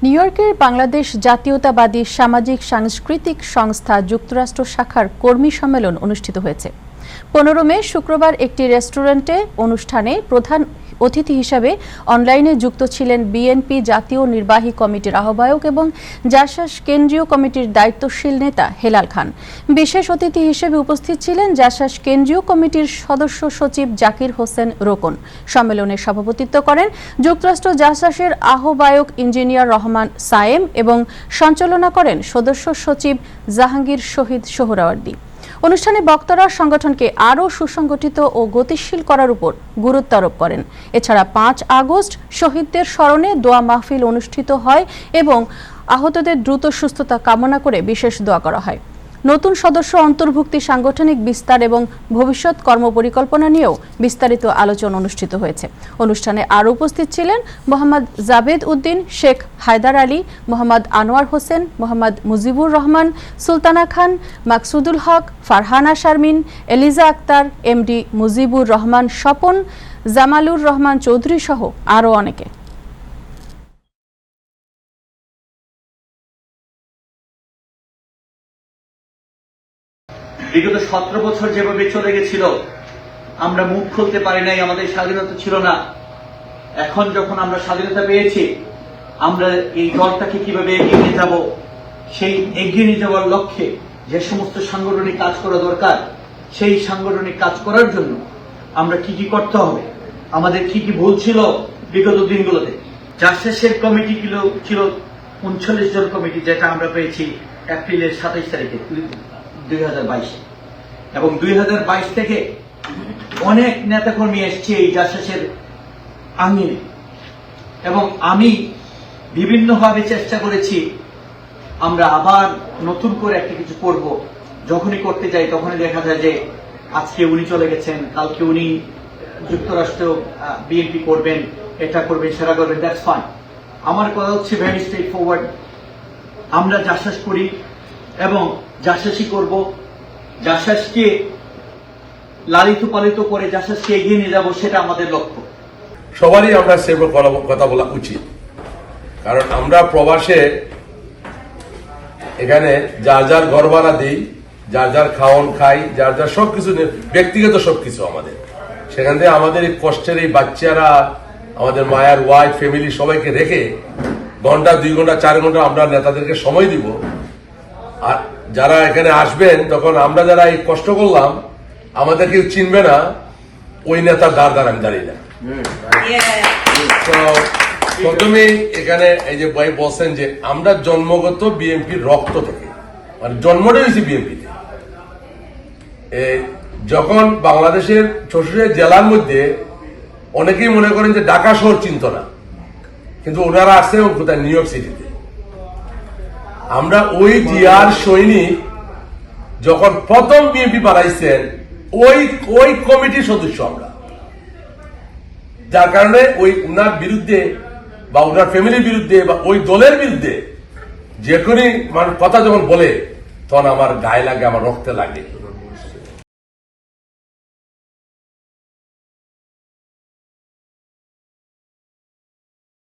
New ইয়র্কের বাংলাদেশ জাতীয়তাবাদী সামাজিক সাংস্কৃতিক সংস্থা যুক্তরাষ্ট্র শাখার কর্মী সম্মেলন অনুষ্ঠিত হয়েছে। 15 মে শুক্রবার একটি রেস্টুরেন্টে অনুষ্ঠানে প্রধান অতিথি হিসেবে অনলাইনে যুক্ত ছিলেন বিএনপি জাতীয় নির্বাহী কমিটির আহ্বায়ক এবং জাসাস কেন্দ্রীয় কমিটির দায়িত্বশীল নেতা হেলাল খান। বিশেষ অতিথি হিসেবে উপস্থিত ছিলেন জাসাস কেন্দ্রীয় কমিটির সদস্য সচিব জাকির হোসেন রোকন। সম্মেলনে সভাপতিত্ব করেন যুক্তরাষ্ট্র জাসাসের আহ্বায়ক ইঞ্জিনিয়ার রহমান সায়েম এবং সঞ্চালনা করেন সদস্য সচিব জাহাঙ্গীর শহীদ সোহরাওয়ার্দী। অনুষ্ঠানে বক্তারা সংগঠনকে আরও সুসংগঠিত ও গতিশীল করার উপর গুরুত্ব আরোপ করেন। এছাড়া 5 আগস্ট শহীদদের স্মরণে দোয়া মাহফিল অনুষ্ঠিত হয় এবং আহতদের দ্রুত সুস্থতা কামনা করে বিশেষ দোয়া করা হয়। নতুন সদস্য অন্তর্ভুক্তি, সাংগঠনিক বিস্তার এবং ভবিষ্যৎ কর্মপরিকল্পনা নিয়েও বিস্তারিত আলোচনা অনুষ্ঠিত হয়েছে। অনুষ্ঠানে আরও উপস্থিত ছিলেন মোহাম্মদ জাবেদ উদ্দিন, শেখ হায়দার আলী, মোহাম্মদ আনোয়ার হোসেন, মোহাম্মদ মুজিবুর রহমান, সুলতানা খান, মাকসুদুল হক, ফারহানা শারমিন, এলিজা আক্তার, এমডি মুজিবুর রহমান স্বপন, জামালুর রহমান চৌধুরী সহ আরও অনেকে। বিগত 17 বছর যেভাবে চলে গেছিল, আমরা মুখ খুলতে পারি নাই, আমাদের স্বাধীনতা ছিল না। এখন যখন আমরা স্বাধীনতা পেয়েছি, আমরা এই দলটাকে কিভাবে এগিয়ে নিয়ে যাব, সেই এগিয়ে নিয়ে যাওয়ার লক্ষ্যে যে সমস্ত সাংগঠনিক কাজ করা দরকার, সেই সাংগঠনিক কাজ করার জন্য আমরা কি কি করতে হবে, আমাদের কি কি ভুল ছিল বিগত দিনগুলোতে। জাসাসের কমিটি ছিল 39 জন কমিটি, যেটা আমরা পেয়েছি এপ্রিলের 27 তারিখে 2022 এবং 2022 থেকে অনেক নেতাকর্মী এসছে এই জাসাসের আঙিনে, এবং আমি বিভিন্নভাবে চেষ্টা করেছি আমরা আবার নতুন করে একটা কিছু করব। যখনই করতে যাই তখনই দেখা যায় যে আজকে উনি চলে গেছেন, কালকে উনি যুক্তরাষ্ট্র বিএনপি করবেন, এটা করবেন, সেটা করবেন। That's fine. আমার কথা হচ্ছে ভেরি স্ট্রেট ফরওয়ার্ড, আমরা জাসাস করি এবং জাসাসই করব। জাসাসকে লালিত পালিত করে জাসাসকে এগিয়ে নিয়ে যাব, সেটা আমাদের লক্ষ্য। সবারই আমরা সেভ কথা বলা উচিত, কারণ আমরা প্রবাসে এখানে যার যার ঘর ভাড়া দিই, যার যার খাওয়ন খাই, যার যার সবকিছু ব্যক্তিগত সবকিছু আমাদের। সেখান থেকে আমাদের এই কষ্টের এই বাচ্চারা, আমাদের মায়ের ওয়াইফ, ফ্যামিলি সবাইকে রেখে ঘন্টা 2 ঘন্টা 4 ঘন্টা আমরা নেতাদেরকে সময় দিব। আর যারা এখানে আসবেন, তখন আমরা যারা এই কষ্ট করলাম, আমাদের কেউ চিনবে না, ওই নেতার দ্বার আমি জানি না। প্রথমে এখানে এই যে ভাই বলছেন যে আমরা জন্মগত বিএনপির রক্ত থেকে, মানে জন্মটা হয়েছে বিএনপিতে। যখন বাংলাদেশের 64 জেলার মধ্যে অনেকেই মনে করেন যে ঢাকা শহর চিনত না, কিন্তু ওনারা আসছে কোথায়, নিউ ইয়র্ক সিটিতে। আমরা ওই জিয়ার সৈনিক যখন প্রথম বিএনপি বানাইছেন, ওই কমিটির সদস্য আমরা, যার কারণে ওই উনার বিরুদ্ধে বা উনার ফ্যামিলির বিরুদ্ধে বা ওই দলের বিরুদ্ধে যে কোনো কথা যখন বলে, তখন আমার গায়ে লাগে, আমার রক্তে লাগে।